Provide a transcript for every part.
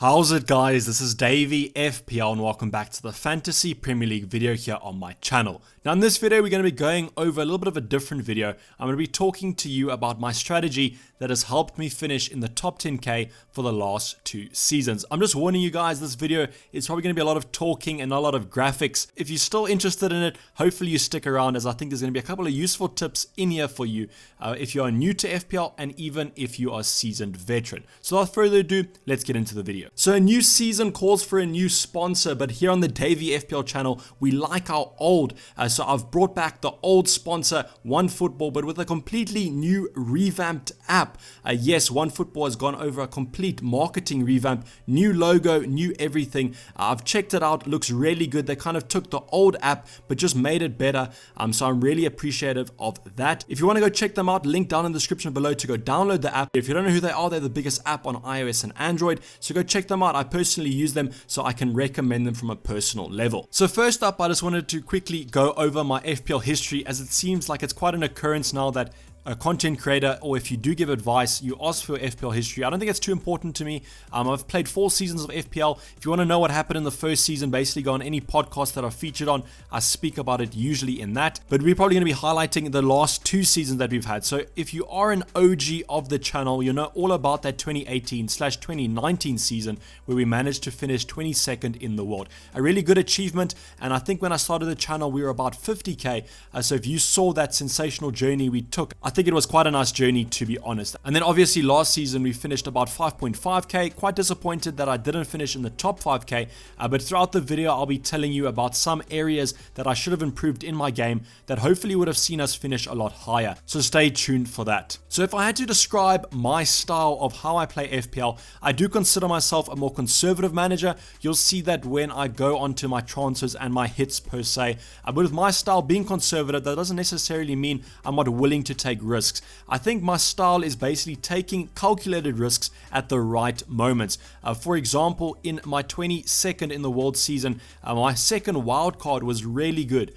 How's it guys, this is Dayvy, FPL, and welcome back to the Fantasy Premier League video here on my channel. Now in this video we're going to be going over a little bit of a different video. I'm going to be talking to you about my strategy that has helped me finish in the top 10k for the last 2 seasons. I'm just warning you guys, this video is probably going to be a lot of talking and not a lot of graphics. If you're still interested in it, hopefully you stick around, as I think there's going to be a couple of useful tips in here for you if you are new to FPL and even if you are a seasoned veteran. So without further ado, let's get into the video. So a new season calls for a new sponsor, but here on the Dayvy FPL channel, we like our old. So I've brought back the old sponsor, OneFootball, but with a completely new revamped app. Yes, OneFootball has gone over a complete marketing revamp, new logo, new everything. I've checked it out, looks really good. They kind of took the old app, but just made it better. So I'm really appreciative of that. If you want to go check them out, link down in the description below to go download the app. If you don't know who they are, they're the biggest app on iOS and Android. So go check them out. I personally use them, so I can recommend them from a personal level. So first up, I just wanted to quickly go over my FPL history, as it seems like it's quite an occurrence now that a content creator, or if you do give advice, you ask for FPL history. I don't think it's too important to me. I've played 4 seasons of FPL. If you want to know what happened in the first season, basically go on any podcast that I've featured on. I speak about it usually in that. But we're probably going to be highlighting the last 2 seasons that we've had. So if you are an OG of the channel, you know all about that 2018/2019 season where we managed to finish 22nd in the world. A really good achievement. And I think when I started the channel, we were about 50k. So if you saw that sensational journey we took, I think it was quite a nice journey, to be honest. And then obviously last season we finished about 5.5k. Quite disappointed that I didn't finish in the top 5k, but throughout the video I'll be telling you about some areas that I should have improved in my game that hopefully would have seen us finish a lot higher. So stay tuned for that. So if I had to describe my style of how I play FPL, I do consider myself a more conservative manager. You'll see that when I go onto my transfers and my hits per se. But with my style being conservative, that doesn't necessarily mean I'm not willing to take risks. I think my style is basically taking calculated risks at the right moments. For example, in my 22nd in the world season, my second wild card was really good,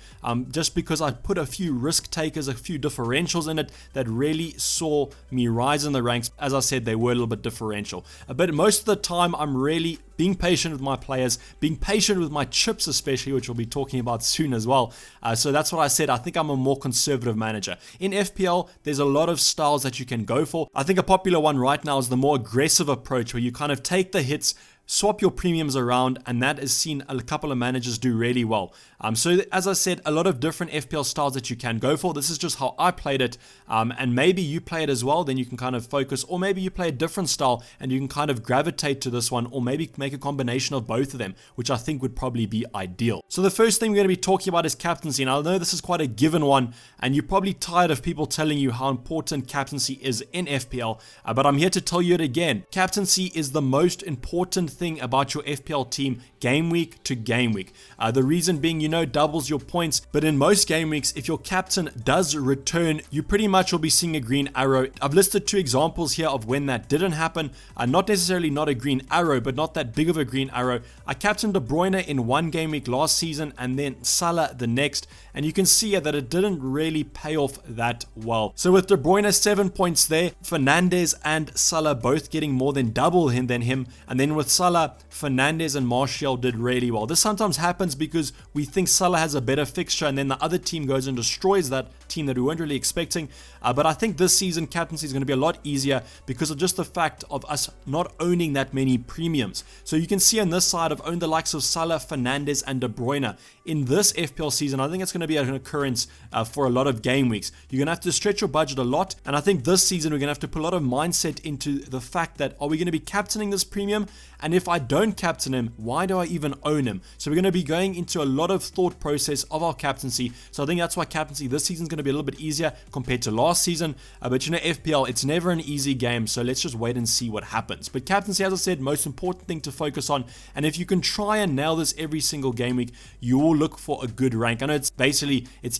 just because I put a few risk takers, a few differentials in it that really saw me rise in the ranks. As I said, they were a little bit differential, but most of the time I'm really being patient with my players, being patient with my chips especially, which we'll be talking about soon as well. So that's what I said. I think I'm a more conservative manager. In FPL, there's a lot of styles that you can go for. I think a popular one right now is the more aggressive approach, where you kind of take the hits, swap your premiums around, and that has seen a couple of managers do really well. So as I said, a lot of different FPL styles that you can go for. This is just how I played it, and maybe you play it as well, then you can kind of focus, or maybe you play a different style and you can kind of gravitate to this one, or maybe make a combination of both of them, which I think would probably be ideal. So the first thing we're going to be talking about is captaincy. And I know this is quite a given one, and you're probably tired of people telling you how important captaincy is in FPL, but I'm here to tell you it again. Captaincy is the most important thing about your FPL team game week to game week. The reason being, doubles your points, but in most game weeks, if your captain does return, you pretty much will be seeing a green arrow. I've listed 2 examples here of when that didn't happen. Not necessarily not a green arrow, but not that big of a green arrow. I captained De Bruyne in 1 game week last season and then Salah the next, and you can see that it didn't really pay off that well. So with De Bruyne 7 points there, Fernandes and Salah both getting more than double than him, and then with Salah, Fernandes and Martial did really well. This sometimes happens because we think Salah has a better fixture and then the other team goes and destroys that team that we weren't really expecting. But I think this season captaincy is going to be a lot easier because of just the fact of us not owning that many premiums. So you can see on this side, I've owned the likes of Salah, Fernandes and De Bruyne. In this FPL season, I think it's going to be an occurrence for a lot of game weeks. You're going to have to stretch your budget a lot, and I think this season we're going to have to put a lot of mindset into the fact that, are we going to be captaining this premium? And if I don't captain him, why do I even own him? So we're going to be going into a lot of thought process of our captaincy. So I think that's why captaincy this season is going to be a little bit easier compared to last season. But FPL, it's never an easy game, so let's just wait and see what happens. But captaincy, as I said, most important thing to focus on. And if you can try and nail this every single game week, you will look for a good rank. I know it's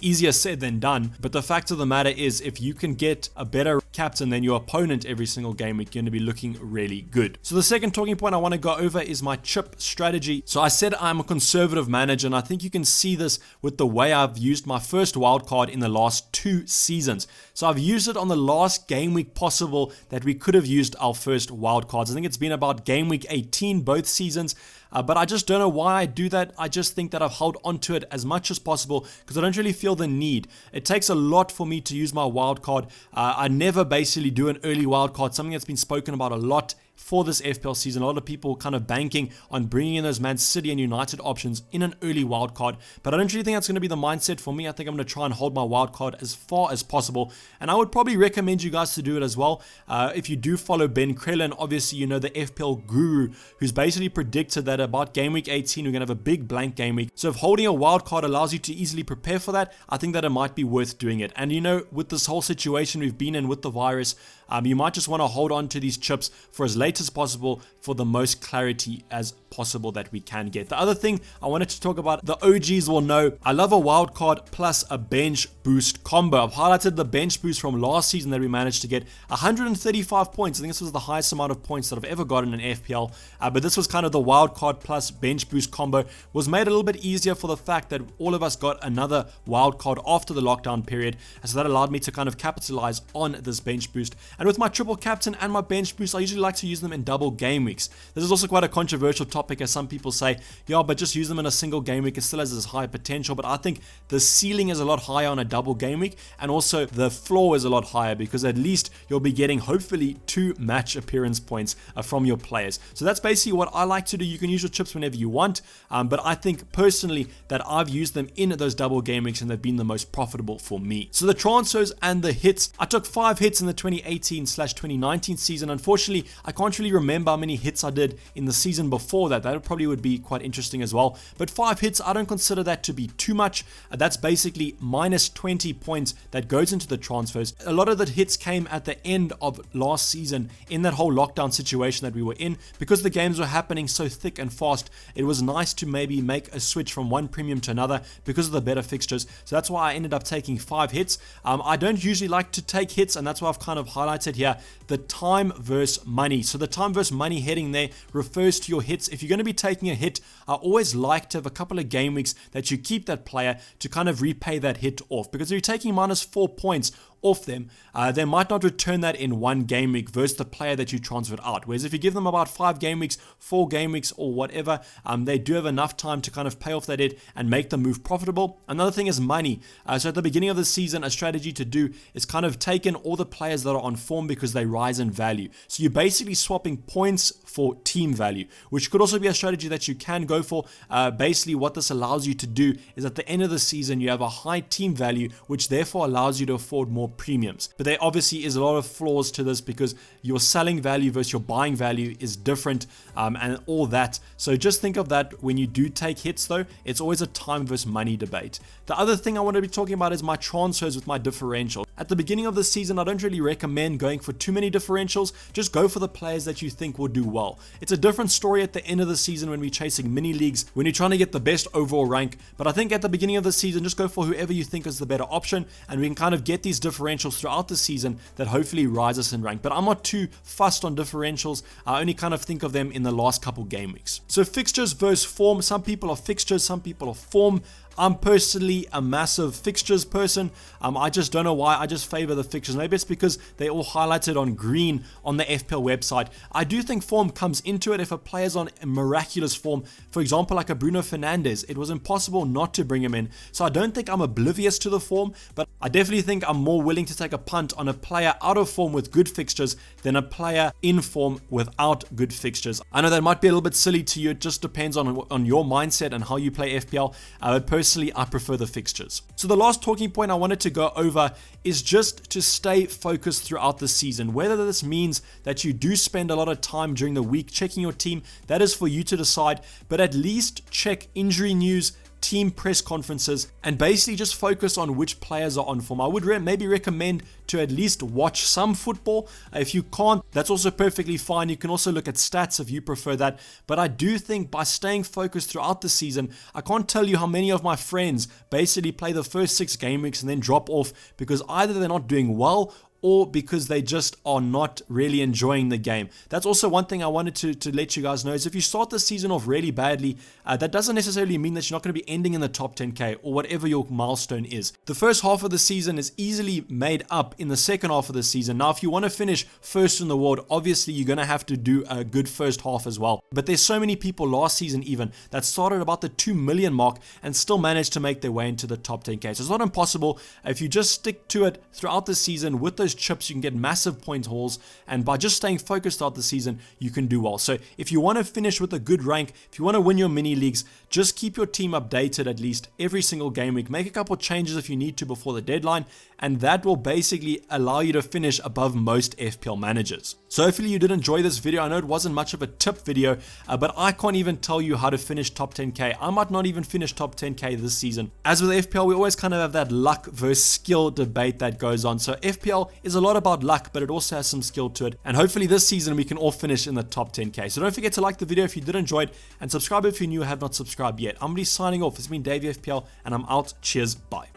easier said than done, but the fact of the matter is, if you can get a better captain than your opponent every single game week, you're going to be looking really good. So the second talking point I want to go over is my chip strategy. So I said I'm a conservative manager, and I think you can see this with the way I've used my first wildcard in the last last 2 seasons. So I've used it on the last game week possible that we could have used our first wildcards. I think it's been about game week 18 both seasons. But I just don't know why I do that. I just think that I've held onto it as much as possible because I don't really feel the need. It takes a lot for me to use my wildcard. I never basically do an early wildcard, something that's been spoken about a lot for this FPL season. A lot of people kind of banking on bringing in those Man City and United options in an early wildcard, but I don't really think that's going to be the mindset for me. I think I'm going to try and hold my wildcard as far as possible, and I would probably recommend you guys to do it as well. If you do follow Ben Krellin, obviously you know the FPL guru, who's basically predicted that about game week 18 we're going to have a big blank game week. So if holding a wildcard allows you to easily prepare for that, I think that it might be worth doing it. And you know, with this whole situation we've been in with the virus, you might just want to hold on to these chips for as late as possible for the most clarity as possible that we can get. The other thing I wanted to talk about, the OGs will know, I love a wild card plus a bench boost combo. I've highlighted the bench boost from last season that we managed to get 135 points. I think this was the highest amount of points that I've ever gotten in FPL, but this was kind of the wild card plus bench boost combo. Was made a little bit easier for the fact that all of us got another wild card after the lockdown period, and so that allowed me to kind of capitalize on this bench boost. And with my triple captain and my bench boost, I usually like to use them in double game weeks. This is also quite a controversial topic, as some people say, yeah, but just use them in a single game week. It still has this high potential, but I think the ceiling is a lot higher on a double game week, and also the floor is a lot higher because at least you'll be getting hopefully 2 match appearance points from your players. So that's basically what I like to do. You can use your chips whenever you want, but I think personally that I've used them in those double game weeks and they've been the most profitable for me. So the transfers and the hits, I took 5 hits in the 2018/2019 season. Unfortunately, I can't really remember how many hits I did in the season before that. That probably would be quite interesting as well. But 5 hits, I don't consider that to be too much. That's basically minus 20 points that goes into the transfers. A lot of the hits came at the end of last season in that whole lockdown situation that we were in. Because the games were happening so thick and fast, it was nice to maybe make a switch from one premium to another because of the better fixtures. So that's why I ended up taking 5 hits. I don't usually like to take hits, and that's why I've kind of highlighted here the time versus money. So the time versus money heading there refers to your hits. If you're going to be taking a hit, I always like to have a couple of game weeks that you keep that player to kind of repay that hit off, because if you're taking minus 4 points off them, they might not return that in one game week versus the player that you transferred out. Whereas if you give them about 5 game weeks, 4 game weeks, or whatever, they do have enough time to kind of pay off that hit and make the move profitable. Another thing is money. So at the beginning of the season, a strategy to do is kind of take in all the players that are on form because they rise in value. So you're basically swapping points for team value, which could also be a strategy that you can go for. Basically what this allows you to do is at the end of the season, you have a high team value, which therefore allows you to afford more premiums. But there obviously is a lot of flaws to this because your selling value versus your buying value is different, and all that. So just think of that when you do take hits though. It's always a time versus money debate. The other thing I want to be talking about is my transfers with my differential. At the beginning of the season, I don't really recommend going for too many differentials. Just go for the players that you think will do well. It's a different story at the end of the season when we're chasing mini leagues, when you're trying to get the best overall rank. But I think at the beginning of the season, just go for whoever you think is the better option, and we can kind of get these differentials throughout the season that hopefully rise us in rank. But I'm not too fussed on differentials. I only kind of think of them in the last couple game weeks. So fixtures versus form. Some people are fixtures, some people are form. I'm personally a massive fixtures person. I just don't know why. I just favor the fixtures. Maybe it's because they're all highlighted on green on the FPL website. I do think form comes into it if a player's on a miraculous form. For example, like a Bruno Fernandes, it was impossible not to bring him in. So I don't think I'm oblivious to the form, but I definitely think I'm more willing to take a punt on a player out of form with good fixtures than a player in form without good fixtures. I know that might be a little bit silly to you. It just depends on your mindset and how you play FPL. But personally, I prefer the fixtures. So the last talking point I wanted to go over is just to stay focused throughout the season. Whether this means that you do spend a lot of time during the week checking your team, that is for you to decide, but at least check injury news, team press conferences, and basically just focus on which players are on form. I would maybe recommend to at least watch some football. If you can't, that's also perfectly fine. You can also look at stats if you prefer that. But I do think by staying focused throughout the season, I can't tell you how many of my friends basically play the first 6 game weeks and then drop off because either they're not doing well or because they just are not really enjoying the game. That's also one thing I wanted to let you guys know is if you start the season off really badly, that doesn't necessarily mean that you're not going to be ending in the top 10k or whatever your milestone is. The first half of the season is easily made up in the second half of the season. Now, if you want to finish first in the world, obviously you're going to have to do a good first half as well. But there's so many people last season even that started about the 2 million mark and still managed to make their way into the top 10k. So it's not impossible. If you just stick to it throughout the season with those chips, you can get massive point hauls, and by just staying focused throughout the season, you can do well. So if you want to finish with a good rank, if you want to win your mini leagues, just keep your team updated at least every single game week. Make a couple changes if you need to before the deadline, and that will basically allow you to finish above most FPL managers. So hopefully you did enjoy this video. I know it wasn't much of a tip video, but I can't even tell you how to finish top 10k. I might not even finish top 10k this season. As with FPL, we always kind of have that luck versus skill debate that goes on. So FPL is a lot about luck, but it also has some skill to it. And hopefully this season we can all finish in the top 10k. So don't forget to like the video if you did enjoy it, and subscribe if you're new or have not subscribed yet. I'm going to be signing off. It's been Dayvy FPL, and I'm out. Cheers. Bye.